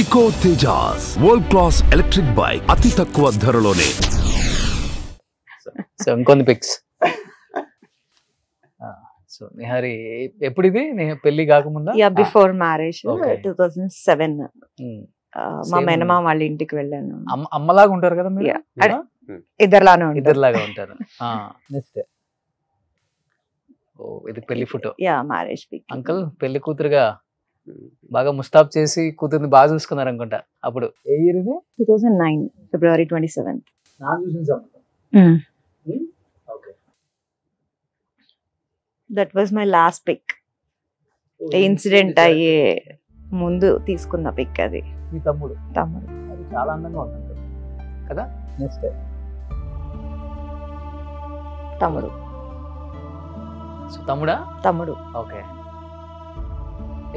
Eco Tejas, world class electric bike, అతి తక్కువ ధరలోనే. So ఇంకొన్ని పిక్స్. సో నిహారి ఎప్పుడు ఇది పెళ్లి కాకముందా? బిఫోర్ మ్యారేజ్ 2007 మా మేనమామ వాళ్ళ ఇంటికి వెళ్ళాను. అమ్మలాగా ఉంటారు కదా మీరు? ఇద్దరులాగా ఉంటారు. నెక్స్ట్ ఇది పెళ్లి ఫోటో. Marriage pick. అంకుల్ పెళ్లి కూతురుగా బాగా ముస్తాబ్ చేసి కూతుర్ని బాగా చూసుకున్నారు అనుకుంటా. అప్పుడు ఏ ఇయర్ ఇది? 2009 February 27th. That was my last pic. Incident అయ్యే ముందు తీసుకున్న పిక్ అది. మీ తమ్ముడు అది చాలా అందంగా ఉంటుంది కదా. నెక్స్ట్ తమ్ముడు. తమ్ముడు ఓకే.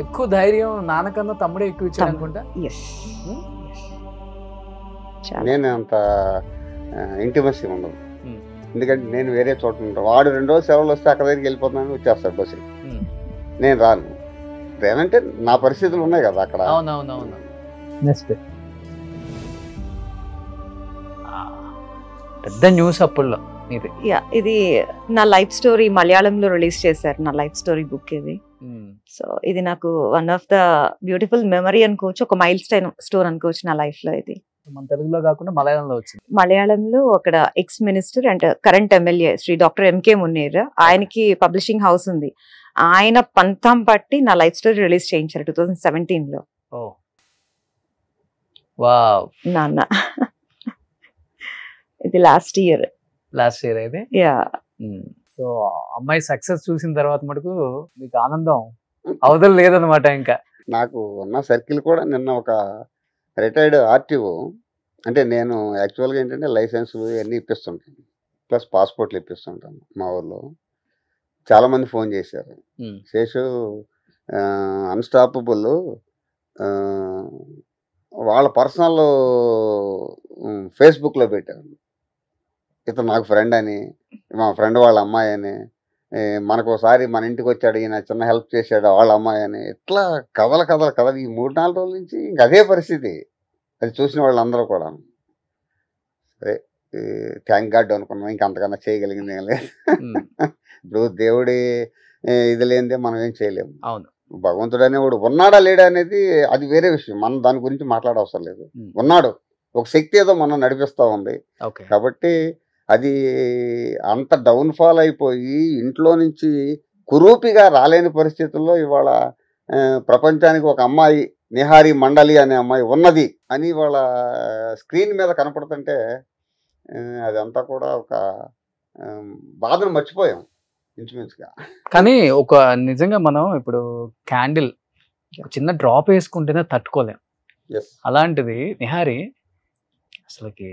ఎక్కువ ధైర్యం నాన్నకన్నా తమ్ముడే ఎక్కువ ఇచ్చాడు అనుకుంటా. నేను అంత ఇంటిమసీ ఉండదు, ఎందుకంటే నేను వేరే చోట ఉంటాను. వాడు 2 రోజులు సెలవులు వస్తే అక్కడ దగ్గరికి వెళ్ళిపోతున్నాను, వచ్చేస్తాడు బస్సులు. నేను రాను. ఏమంటే నా పరిస్థితులు ఉన్నాయి కదా అక్కడ. అవునవునవును. నెక్స్ట్ పెద్ద న్యూస్ అప్పుల్లో ఇది. ఇది నా లైఫ్ స్టోరీ మలయాళంలో రిలీజ్ చేశారు. నా లైఫ్ స్టోరీ బుక్ ఇది. సో ఇది నాకు one of the beautiful memory అనుకోవచ్చు, ఒక మైల్ స్టోన్ అనుకోవచ్చు నా లైఫ్ లో. ఇది మన తెలుగులో కాకుండా మలయాళంలో వచ్చింది. మలయాళంలో అక్కడ ex minister and current MLA Shri doctor MK Muneer, ఆయనకి పబ్లిషింగ్ హౌస్ ఉంది. ఆయన పంతం పట్టి నా లైఫ్ స్టోరీ రిలీజ్ చేయించారు 2017 లో. నాన్న ఇది లాస్ట్ ఇయర్ ఇది. సో అమ్మాయి సక్సెస్ చూసిన తర్వాత మటుకు మీకు ఆనందం అవతల లేదనమాట. ఇంకా నాకు ఉన్న సర్కిల్ కూడా నిన్న ఒక రిటైర్డ్ ఆర్టీఓ, అంటే నేను యాక్చువల్గా ఏంటంటే లైసెన్సులు ఇవన్నీ ఇప్పిస్తుంటాను, ప్లస్ పాస్పోర్ట్లు ఇప్పిస్తుంటాను. మా ఊర్లో చాలామంది ఫోన్ చేశారు, శేషు అన్స్టాపబుల్ వాళ్ళ పర్సనల్ ఫేస్బుక్లో పెట్టారు, ఇతను నాకు ఫ్రెండ్ అని, మా ఫ్రెండ్ వాళ్ళ అమ్మాయి అని, మనకు ఒకసారి మన ఇంటికి వచ్చాడు ఈయన, చిన్న హెల్ప్ చేశాడు వాళ్ళ అమ్మాయి అని, ఇట్లా కథలు ఈ 3-4 రోజుల నుంచి ఇంకా అదే పరిస్థితి. అది చూసిన వాళ్ళందరూ కూడా సరే థ్యాంక్ గాడ్ అనుకున్నాం, ఇంకా అంతకన్నా చేయగలిగింది ఏం లేదు. ఇప్పుడు దేవుడి ఇది లేనిదే మనం ఏం చేయలేము. అవును, భగవంతుడు అనేవాడు ఉన్నాడా లేడా అనేది అది వేరే విషయం, మనం దాని గురించి మాట్లాడవసరం లేదు. ఉన్నాడు, ఒక శక్తి ఏదో మనం నడిపిస్తూ ఉంది. కాబట్టి అది అంత డౌన్ఫాల్ అయిపోయి ఇంట్లో నుంచి కురూపిగా రాలేని పరిస్థితుల్లో ఇవాళ ప్రపంచానికి ఒక అమ్మాయి నిహారి మండలి అనే అమ్మాయి ఉన్నది అని వాళ్ళ స్క్రీన్ మీద కనపడుతుంటే అదంతా కూడా ఒక బాధను మర్చిపోయాం ఇంచుమించుగా. కానీ ఒక నిజంగా మనం ఇప్పుడు క్యాండిల్ చిన్న డ్రాప్ వేసుకుంటేనే తట్టుకోలేం. అలాంటిది నిహారి అసలుకి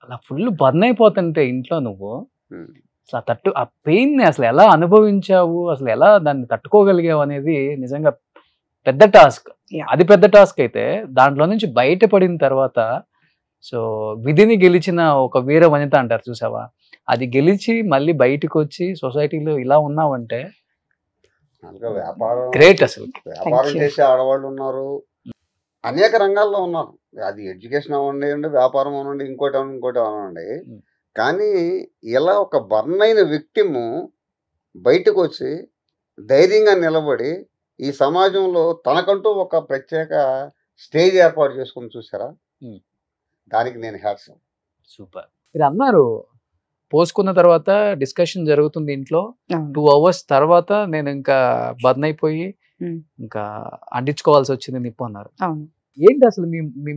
అలా ఫుల్ బర్న్ అయిపోతుంటే ఇంట్లో నువ్వు అసలు ఆ పెయిన్ ని అసలు ఎలా అనుభవించావు, అసలు ఎలా దాన్ని తట్టుకోగలిగావు అనేది నిజంగా పెద్ద టాస్క్. అది పెద్ద టాస్క్ అయితే దాంట్లో నుంచి బయటపడిన తర్వాత సో విధిని గెలిచిన ఒక వీర వనిత అంటారు చూసావా, అది గెలిచి మళ్ళీ బయటకు వచ్చి సొసైటీలో ఇలా ఉన్నావంటే గ్రేట్. అసలు వ్యాపారం చేసే ఆడవాళ్ళు ఉన్నారు, అనేక రంగాల్లో ఉన్నారు. అది ఎడ్యుకేషన్ అవ్వండి, వ్యాపారం అవ్వండి, ఇంకోటి అవ్వండి. కానీ ఇలా ఒక బర్న్ అయిన విక్టిమ్ బయటకు వచ్చి ధైర్యంగా నిలబడి ఈ సమాజంలో తనకంటూ ఒక ప్రత్యేక స్టేజ్ ఏర్పాటు చేసుకుని చూసారా, దానికి నేను హ్యాట్స్. సూపర్. మీరు అన్నారు పోసుకున్న తర్వాత డిస్కషన్ జరుగుతుంది ఇంట్లో, 2 hours తర్వాత నేను ఇంకా బర్న్ అయిపోయి ఇంకా అంటించుకోవాల్సి వచ్చింది నిప్పు అన్నారు. ఏంటి అసలు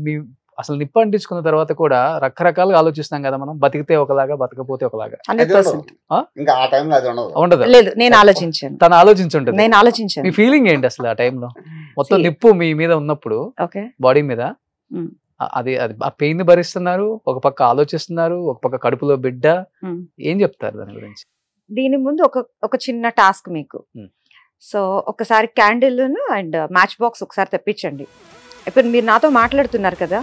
మీ అసలు నిప్పు అంటించుకున్న తర్వాత కూడా రకరకాలుగా ఆలోచిస్తాం కదా మనం, బతికితే ఒకలాగా బతకపోతే ఒకలాగా. ఇంకా ఆ టైంలో అది ఉండదు. లేదు, నేను ఆలోచించాను, తను ఆలోచించుంటది. నేను ఆలోచించాను. మీ ఫీలింగ్ ఏంటి అసలు ఆ టైంలో? మొత్తం నిప్పు మీ మీద ఉన్నప్పుడు బాడీ మీద, అది ఆ పెయిన్ ని భరిస్తున్నారు, ఒక పక్క ఆలోచిస్తున్నారు, ఒక పక్క కడుపులో బిడ్డ, ఏం చెప్తారు దాని గురించి? దీని ముందు ఒక చిన్న టాస్క్ మీకు. సో ఒకసారి క్యాండిల్ అండ్ మ్యాచ్ బాక్స్ ఒకసారి తెప్పించండి. ఇప్పుడు మీరు నాతో మాట్లాడుతున్నారు కదా,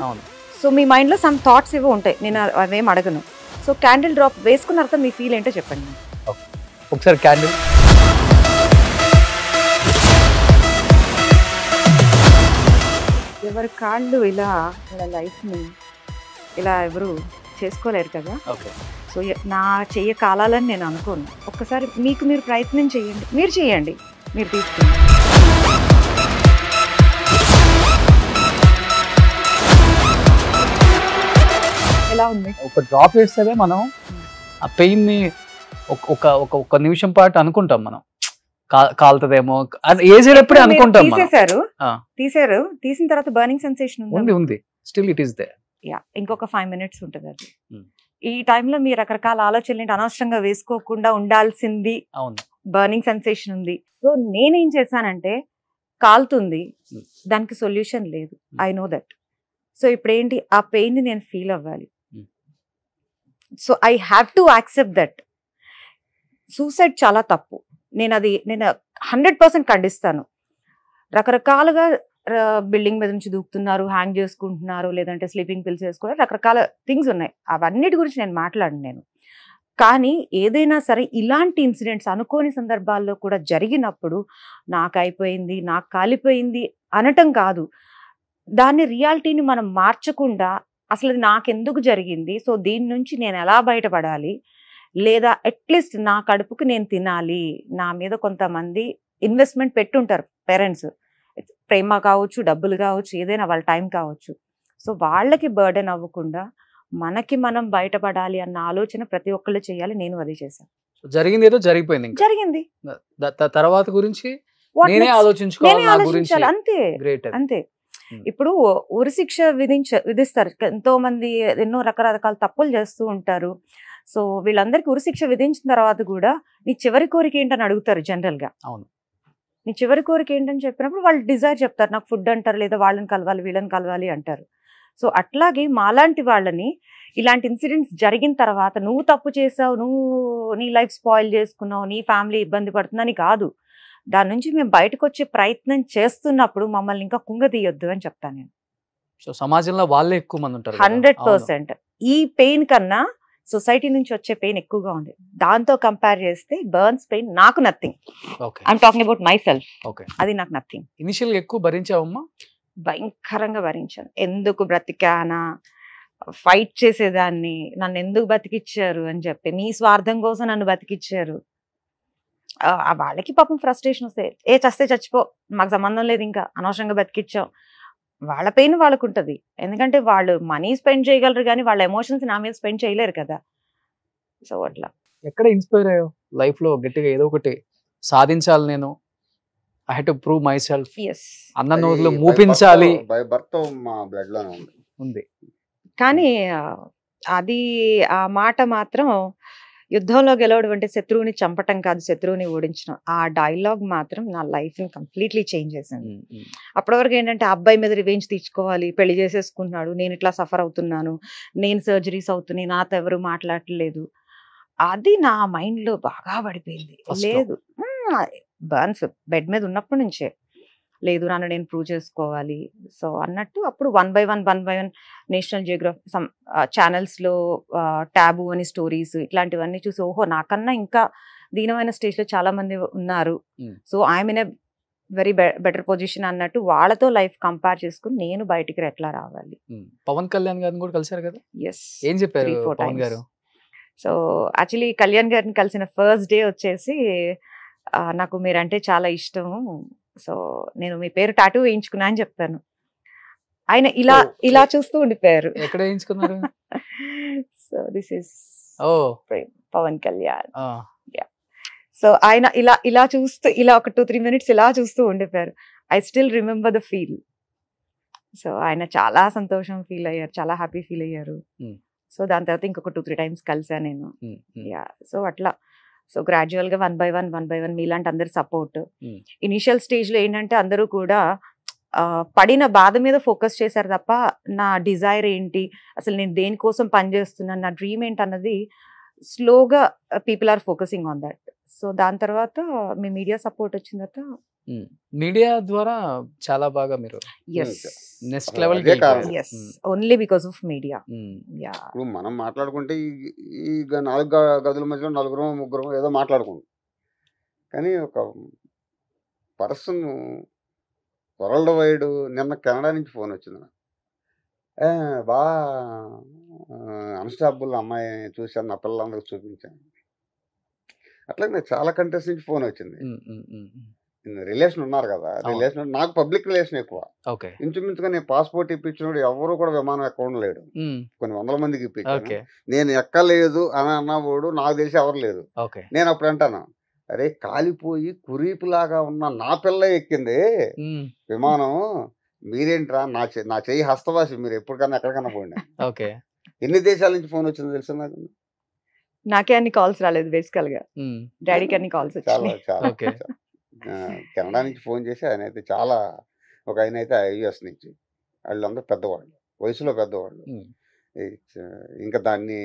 సో మీ మైండ్ లో సమ్ థాట్స్ ఇవి ఉంటాయి, నేను అవేం అడగను. సో క్యాండిల్ డ్రాప్ వేసుకున్న తర్వాత మీ ఫీల్ ఏంటో చెప్పండి. ఒకసారి క్యాండిల్ ఎవరి కాళ్ళు ఇలా వాళ్ళ లైఫ్ని ఇలా ఎవరు చేసుకోలేరు కదా. ఓకే. సో నా చెయ్య కాలాలని నేను అనుకోను. ఒక్కసారి మీకు మీరు ప్రయత్నం చేయండి, మీరు చేయండి, మీరు తీసుకోండి. ఎలా ఉంది? ఒక డ్రాప్ వేస్తే మనం ఆ పెయిన్ ని ఒక నిమిషం పాటు అనుకుంటాం మనం, కాలుతుందేమో ఏసేటప్పుడే అనుకుంటాం. తీసారు, తీసిన తర్వాత బర్నింగ్ సెన్సేషన్ ఉంది, still it is there. Yeah, ఇంకొక 5 minutes ఉంటుంది అది. ఈ టైంలో మీరు రకరకాల ఆలోచనలు అనవసరంగా వేసుకోకుండా ఉండాల్సింది. బర్నింగ్ సెన్సేషన్ ఉంది. సో నేనేం చేశానంటే, కాలుతుంది, దానికి సొల్యూషన్ లేదు, ఐ నో దట్. సో ఇప్పుడు ఏంటి, ఆ పెయిన్ ని నేను ఫీల్ అవ్వాలి. So I have to accept that. Suicide చాలా తప్పు, నేను 100% ఖండిస్తాను. రకరకాలుగా బిల్డింగ్ మీద నుంచి దూకుతున్నారు, హ్యాంగ్ చేసుకుంటున్నారు, లేదంటే స్లీపింగ్ పిల్స్ వేసుకున్నారు, రకరకాల థింగ్స్ ఉన్నాయి. అవన్నిటి గురించి నేను మాట్లాడను. కానీ ఏదైనా సరే ఇలాంటి ఇన్సిడెంట్స్ అనుకోని సందర్భాల్లో కూడా జరిగినప్పుడు నాకు అయిపోయింది, నాకు కాలిపోయింది అనటం కాదు, దాన్ని రియాలిటీని మనం మార్చకుండా అసలు నాకెందుకు జరిగింది, సో దీని నుంచి నేను ఎలా బయటపడాలి, లేదా అట్లీస్ట్ నా కడుపుకి నేను తినాలి. నా మీద కొంతమంది ఇన్వెస్ట్మెంట్ పెట్టుంటారు పేరెంట్స్, ప్రేమ కావచ్చు, డబ్బులు కావచ్చు, ఏదైనా వాళ్ళ టైం కావచ్చు. సో వాళ్ళకి బర్డెన్ అవ్వకుండా మనకి మనం బయటపడాలి అన్న ఆలోచన ప్రతి ఒక్కళ్ళు చేయాలి. నేను అదే చేశాను. జరిగింది ఏదో జరిగిపోయింది, జరిగింది. తర్వాత గురించి నేనే ఆలోచించాలి, అంతే అంతే. ఇప్పుడు ఉరిశిక్ష విధిస్తారు, ఎంతో మంది ఎన్నో రకరకాల తప్పులు చేస్తూ ఉంటారు. సో వీళ్ళందరికీ ఉరిశిక్ష విధించిన తర్వాత కూడా నీ చివరి కోరిక ఏంటని అడుగుతారు జనరల్ గా. అవును, నీ చివరి కోరిక ఏంటని చెప్పినప్పుడు వాళ్ళు డిజైర్ చెప్తారు, నాకు ఫుడ్ అంటారు, లేదా వాళ్ళని కలవాలి, వీళ్ళని కలవాలి అంటారు. సో అట్లాగే మాలాంటి వాళ్ళని ఇలాంటి ఇన్సిడెంట్స్ జరిగిన తర్వాత నువ్వు తప్పు చేసావు, నువ్వు నీ లైఫ్ స్పాయిల్ చేసుకున్నావు, నీ ఫ్యామిలీ ఇబ్బంది పడుతుందని కాదు, దాని నుంచి మేము బయటకు వచ్చే ప్రయత్నం చేస్తున్నప్పుడు మమ్మల్ని ఇంకా కుంగతీయొద్దు అని చెప్తాను నేను. సో సమాజంలో వాళ్ళే ఎక్కువ మంది ఉంటారు. 100%. ఈ పెయిన్ కన్నా సొసైటీ నుంచి వచ్చే పెయిన్ ఎక్కువగా ఉంది. దాంతో కంపేర్ చేస్తే బర్న్స్ పెయిన్ నాకు nothing. I'm talking about my self. అది నాకు నథింగ్. ఇనిషియల్ గా ఎక్కువ భరించావమ్మా? భయంకరంగా భరించాను. ఎందుకు బ్రతికానా, ఫైట్ చేసేదాన్ని, నన్ను ఎందుకు బతికిచ్చారు అని చెప్పి, మీ స్వార్థం కోసం నన్ను బతికిచ్చారు. వాళ్ళకి పాపం ఫ్రస్ట్రేషన్ వస్తే, చస్తే చచ్చిపో, మాకు సంబంధం లేదు, ఇంకా అనవసరంగా బతికిచ్చాం. వాళ్ళ పెయిన్ వాళ్ళకు ఉంటుంది, ఎందుకంటే వాళ్ళు మనీ స్పెండ్ చేయగలరు కానీ వాళ్ళ ఎమోషన్స్ నా మీద స్పెండ్ చేయలేరు కదా. సో అట్లా. ఎక్కడ ఇన్స్పైర్ అయ్యావు లైఫ్ లో గట్టిగా, ఏదో ఒకటి సాధించాలి, నేను I have to prove my self అన్న నోట్లో మూపించాలి ఉంది. కానీ అది ఆ మాట మాత్రం, యుద్ధంలో గెలవడం అంటే శత్రువుని చంపటం కాదు, శత్రువుని ఓడించడం. ఆ డైలాగ్ మాత్రం నా లైఫ్ని కంప్లీట్లీ చేంజ్ చేసింది. అప్పటి వరకు ఏంటంటే అబ్బాయి మీద రివెంజ్ తీర్చుకోవాలి, పెళ్లి చేసేసుకుంటున్నాడు, నేను ఇట్లా సఫర్ అవుతున్నాను, నేను సర్జరీస్ అవుతున్నాయి, నాతో ఎవరు మాట్లాడలేదు, అది నా మైండ్లో బాగా పడిపోయింది. లేదు, బర్న్స్ బెడ్ మీద ఉన్నప్పటి నుంచే లేదు, నన్ను నేను ప్రూవ్ చేసుకోవాలి. సో అన్నట్టు అప్పుడు 1 by 1 నేషనల్ జియోగ్రఫీ ఛానల్స్లో ట్యాబు అని స్టోరీస్ ఇట్లాంటివన్నీ చూసి, ఓహో నాకన్నా ఇంకా దీనమైన స్టేజ్లో చాలా మంది ఉన్నారు, so I'm in a very better position అన్నట్టు వాళ్ళతో లైఫ్ కంపేర్ చేసుకుని నేను బయటికి ఎట్లా రావాలి. పవన్ కళ్యాణ్ గారిని కూడా కలిసారు కదా? ఎస్, ఏం చెప్పారు పవన్ గారు? సో యాక్చువల్లీ కళ్యాణ్ గారిని కలిసిన ఫస్ట్ డే వచ్చేసి, నాకు మీరంటే చాలా ఇష్టము, సో నేను మీ పేరు టాటూ వేయించుకున్నా అని చెప్పాను. ఆయన ఇలా చూస్తూ ఉండిపోయారు. ఎక్కడ వేయించుకున్నారు? So this is Pawan Kalyan. So ఆయన ఇలా చూస్తూ, ఇలా ఒక 2-3 minutes ఇలా చూస్తూ ఉండిపోయారు. I still remember the feel. So ఆయన చాలా సంతోషం ఫీల్ అయ్యారు, చాలా హ్యాపీ ఫీల్ అయ్యారు. సో దాని తర్వాత ఇంకొక 2-3 times కలిసాను నేను. యా, సో అట్లా. సో గ్రాడ్యువల్గా 1 by 1 మీలాంటి అందరి సపోర్ట్. ఇనిషియల్ స్టేజ్లో ఏంటంటే అందరూ కూడా పడిన బాధ మీద ఫోకస్ చేశారు తప్ప నా డిజైర్ ఏంటి, అసలు నేను దేనికోసం పనిచేస్తున్నాను, నా డ్రీమ్ ఏంటి అన్నది స్లోగా people are focusing on that. So దాని తర్వాత మీ మీడియా సపోర్ట్ వచ్చిన తర్వాత, మీడియా ద్వారా చాలా బాగా మీరు next level only because of media. మనం మాట్లాడుకుంటే ఈ 4 గదుల మధ్యలో 4-3 ఏదో మాట్లాడుకుంటాం, కానీ ఒక పర్సన్ వరల్డ్ వైడ్ నిన్న కెనడా నుంచి ఫోన్ వచ్చింది నాకు. బా అన్స్టాపుల్ అమ్మాయి చూశాను, నా పిల్లలందరికీ చూపించాను. అట్లాగే నాకు చాలా కంట్రీస్ నుంచి ఫోన్ వచ్చింది. రిలేషన్ ఉన్నారు కదా, రిలేషన్ నాకు పబ్లిక్ రిలేషన్ ఎక్కువ. ఇంచుమించుగా నేను పాస్పోర్ట్ ఇప్పించినప్పుడు ఎవరు కూడా విమానం ఎక్కడ లేడు, కొన్ని వందల మందికి ఇప్పించాను. నేను ఎక్కలేదు అని అన్నవాడు నాకు తెలిసి ఎవరు లేదు. నేను అప్పుడు అంటాను, అరే కాలిపోయి కురీపులాగా ఉన్న నా పిల్ల ఎక్కింది విమానం, మీరేంట్రా నా చెయ్యి హస్తవాసి, మీరు ఎప్పటికన్నా ఎక్కడికన్నా పోండి. ఎన్ని దేశాల నుంచి ఫోన్ వచ్చిందో తెలుసా నాకు? నాకే అన్ని కాల్స్ రాలేదు బేసికల్ గా, డాడీకి అన్ని కాల్స్ చాలా చాలా కెనడా నుంచి ఫోన్ చేసి ఆయన అయితే చాలా, ఒక ఆయన అయితే యుఎస్ నుంచి, వాళ్ళందరూ పెద్దవాళ్ళు, వయసులో పెద్దవాళ్ళు. ఇంకా దాన్ని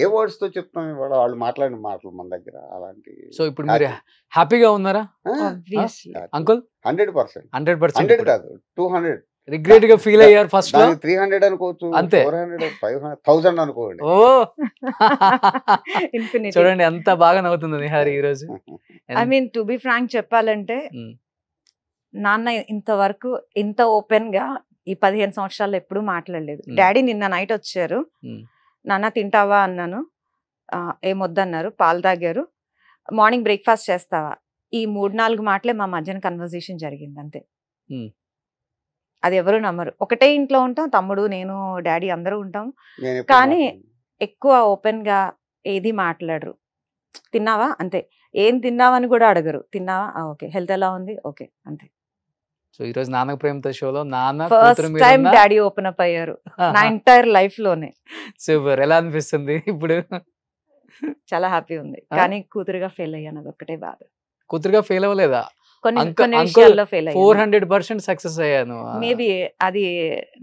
ఏ వర్డ్స్ తో చెప్తాం ఇవాళ, వాళ్ళు మాట్లాడిన మాటలు మన దగ్గర అలాంటి. సో ఇప్పుడు మీరు హ్యాపీగా ఉన్నారా అంకుల్? 100%. 100 కాదు 200. రిగ్రెట్ గా ఫీల్ అయ్యారు ఫస్ట్ లో? 300 అనుకోవచ్చు, 400, 500, 1000 అనుకోండి. ఓ చూడండి ఎంత బాగా నవ్వుతుంది నిహారి ఈ రోజు. I mean to be frank చెప్పాలంటే, నాన్న ఇంతవరకు ఇంత ఓపెన్ గా ఈ 15 సంవత్సరాల్లో ఎప్పుడూ మాట్లాడలేదు. డాడీ నిన్న నైట్ వచ్చారు, నాన్న తింటావా అన్నాను, ఏమొద్దన్నారు, పాలు తాగారు, మార్నింగ్ బ్రేక్ఫాస్ట్ చేస్తావా, ఈ 3-4 మాటలే మా మధ్యన కన్వర్జేషన్ జరిగింది అంతే. అది ఎవరు నమ్మరు. ఒకటే ఇంట్లో ఉంటాం, తమ్ముడు, నేను, డాడీ అందరూ ఉంటాం, కానీ ఎక్కువ ఓపెన్ గా ఏది మాట్లాడరు. తిన్నావా అంతే, ఏం తిన్నావని కూడా అడగరు. తిన్నావా, ఓకే, హెల్త్ ఎలా ఉంది, ఓకే, అంతే. సో ఈ రోజు నాన్న ప్రేమతో షోలో నాన్న first time daddy open up అయ్యారు నా ఎంటైర్ లైఫ్ లోనే. సూపర్. ఎలా అనిపిస్తుంది ఇప్పుడు? చాలా హ్యాపీ ఉంది, కానీ కూతురుగా ఫెయిల్ అయ్యాను, అది ఒక్కటే బాధ. కూతురుగా ఫెయిల్ అవ్వలేదా? కొన్ని విషయాల్లో ఫెయిల్ అయ్యాను. 400% సక్సెస్ అయ్యాను. మేబీ అది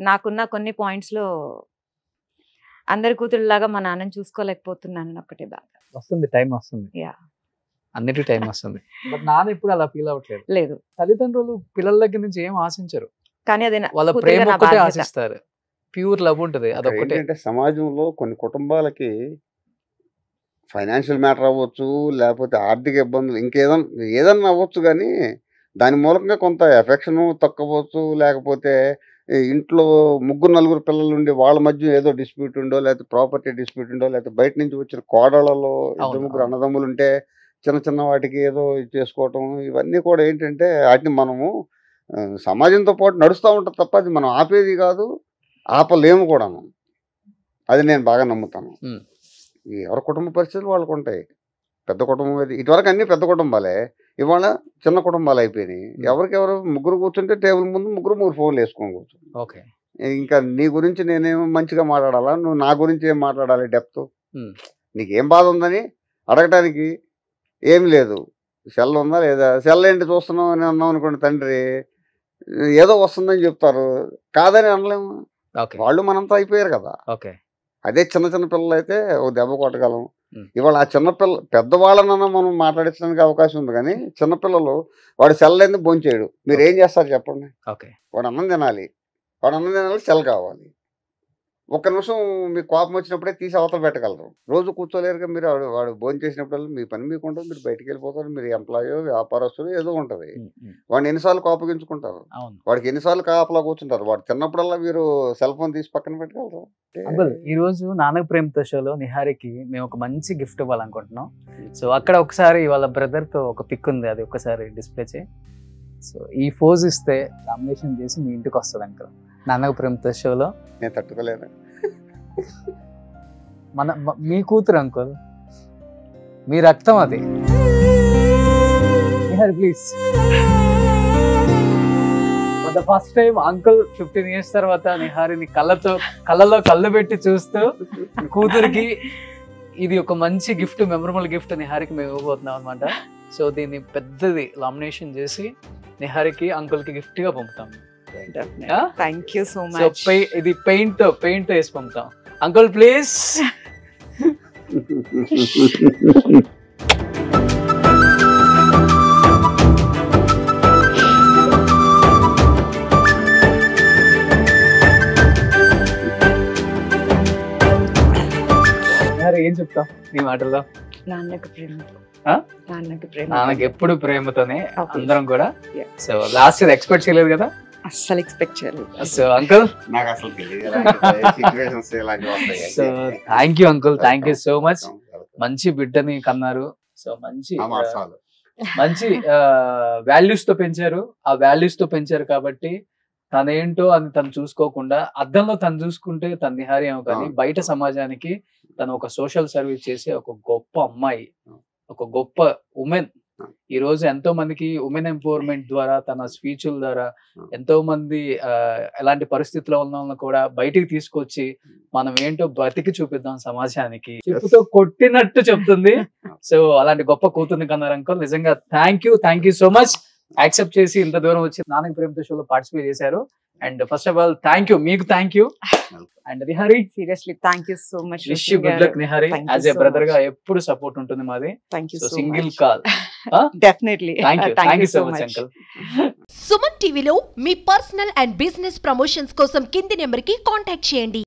నాకున్న కొన్ని పాయింట్స్ లో అందరి కూతురులాగా మా నాన్నని చూసుకోలేకపోతున్నాను, ఒక్కటే బాధ. వస్తుంది, టైం వస్తుంది, అన్నిటి టైం వస్తుంది. బట్ నాన్న ఇప్పుడు అలా ఫీల్ అవ్వట్లేదు. లేదు, తల్లిదండ్రులు పిల్లల దగ్గర నుంచి ఏం ఆశించరు, కానీ అది వాళ్ళ ప్రేమ ఒకటే ఆశిస్తారు, ప్యూర్ లవ్ ఉంటుంది, అదొకటే. సమాజంలో కొన్ని కుటుంబాలకి ఫైనాన్షియల్ మ్యాటర్ అవ్వచ్చు, లేకపోతే ఆర్థిక ఇబ్బందులు, ఏదన్నా అవ్వచ్చు, కానీ దాని మూలంగా కొంత ఎఫెక్షన్ తక్కువచ్చు, లేకపోతే ఇంట్లో 3-4 పిల్లలు ఉండి వాళ్ళ మధ్య ఏదో డిస్ప్యూట్ ఉండో, లేకపోతే ప్రాపర్టీ డిస్ప్యూట్ ఉండో, లేకపోతే బయట నుంచి వచ్చిన కోడళ్ళలో 2-3 అన్నదమ్ములు ఉంటే చిన్న చిన్న వాటికి ఏదో చేసుకోవటం, ఇవన్నీ కూడా ఏంటంటే వాటిని మనము సమాజంతో పాటు నడుస్తూ ఉంటుంది తప్ప అది మనం ఆపేది కాదు, ఆపలేము కూడాను. అది నేను బాగా నమ్ముతాను. ఎవరి కుటుంబ పరిస్థితులు వాళ్ళకు ఉంటాయి. పెద్ద కుటుంబం అది, ఇటువరకు అన్ని పెద్ద కుటుంబాలే, ఇవాళ చిన్న కుటుంబాలు అయిపోయినాయి. ఎవరికెవరు 3 కూర్చుంటే టేబుల్ ముందు 3 ఫోన్లు వేసుకొని కూర్చుంటాం. ఇంకా నీ గురించి నేనేమో మంచిగా మాట్లాడాలా, నువ్వు నా గురించి ఏం మాట్లాడాలి, డెప్త్ నీకేం బాధ ఉందని అడగటానికి ఏం లేదు. సెల్ ఉందా లేదా, సెల్ ఏంటి చూస్తున్నావు అని అన్నాం అనుకోండి, తండ్రి ఏదో వస్తుందని చెప్తారు, కాదని అనలేము. వాళ్ళు మనంతా అయిపోయారు కదా. అదే చిన్న చిన్న పిల్లలు అయితే ఒక దెబ్బ కొట్టగలం. ఇవాళ ఆ పెద్దవాళ్ళనన్నా మనం మాట్లాడించడానికి అవకాశం ఉంది, కానీ చిన్నపిల్లలు వాడు సెల్ అనేది భోంచేయడు, మీరు ఏం చేస్తారు చెప్పండి? వాడు అన్నం తినాలి, సెల్ కావాలి. ఒక్క నిమిషం మీకు కోపం వచ్చినప్పుడే తీసి అవతల పెట్టగలరు, రోజు కూర్చోలేరుగా మీరు. వాడు భోజనం చేసినప్పుడు మీ పని మీకు ఉంటుంది, మీరు బయటికి వెళ్ళిపోతారు, మీరు ఎంప్లాయో వ్యాపారస్తులు ఏదో ఉంటుంది. వాడిని ఎన్నిసార్లు కోపగించుకుంటారు, వాడికి ఎన్నిసార్లు కాపలా కూర్చుంటారు. వాడు తిన్నప్పుడల్లా మీరు సెల్ ఫోన్ తీసి పక్కన పెట్టగలరు. ఈ రోజు నాన్న ప్రేమతో షోలో నిహారికి మేము ఒక మంచి గిఫ్ట్ ఇవ్వాలనుకుంటున్నాం. సో అక్కడ ఒకసారి వాళ్ళ బ్రదర్ తో ఒక పిక్ ఉంది, అది ఒకసారి డిస్ప్లే చేయి. సో ఈ ఫోజ్ ఇస్తే నామినేషన్ చేసి మీ ఇంటికి వస్తుంది అంకుల్ నాన్న ప్రేమతో షోలో. నేను తట్టుకోలేను. మీ కూతురు అంకుల్, మీ రక్తం అది. Nihari please. For the first time uncle 15 years తర్వాత నిహారిని కళ్ళలో కళ్ళు పెట్టి చూస్తూ కూతురికి ఇది ఒక మంచి గిఫ్ట్, మెమరబుల్ గిఫ్ట్ నిహారికి మేము ఇవ్వబోతున్నాం అనమాట. సో దీన్ని పెద్దది లామినేషన్ చేసి నిహారికి అంకుల్ కి గిఫ్ట్ గా పంపుతాం. Thank you so much. ఇది పెయింట్ వేసి పంపుతాం. Uncle please. ఏం చెప్తాం నీ మాటల్లో? నాన్నకు ప్రేమతో. నాన్నకి ఎప్పుడు ప్రేమతోనే Okay. అందరం కూడా. Yeah. So last year expect చేయలేదు కదా. అస్సలు ఎక్స్పెక్ట్ చేయలేదు. సో అంకుల్, నాకు అసలు సిచ్యువేషన్స్ ఇలాంటివి వస్తాయి. So thank you uncle, thank you so much. మంచి బిడ్డని కన్నారు. సో మంచి మంచి వాల్యూస్ తో పెంచారు. ఆ వాల్యూస్ తో పెంచారు కాబట్టి తనేంటో అని తను చూసుకోకుండా అద్దంలో తను చూసుకుంటే తన నిహారి ఏమో కానీ బయట సమాజానికి తను ఒక సోషల్ సర్వీస్ చేసే ఒక గొప్ప అమ్మాయి, ఒక గొప్ప ఉమెన్. ఈ రోజు ఎంతో మందికి ఉమెన్ ఎంపవర్మెంట్ ద్వారా తన స్పీచ్ల ద్వారా ఎంతో మంది ఎలాంటి పరిస్థితిలో ఉన్న వాళ్ళని కూడా బయటికి తీసుకొచ్చి మనం ఏంటో బతికి చూపిద్దాం సమాజానికి, చెప్పుతో కొట్టినట్టు చెప్తుంది. సో అలాంటి గొప్ప కూతుర్ని కన్నారు అంకుల్. నిజంగా thank you so much. Accept చేసి ఇంత దూరం వచ్చి నాన్నకి ప్రేమతో షోలో పార్టిసిపేట్ చేశారు. And first of all thank you, మీకు thank you. And Nihari, seriously thank you so much. Wish you good luck Nihari. As a brother గా ఎప్పుడు సపోర్ట్ ఉంటుంది మాది. Thank you. Single call. Definitely. Thank you so much uncle. Suman టీవీలో మీ personal and business promotions కోసం కింది number కి contact చేయండి.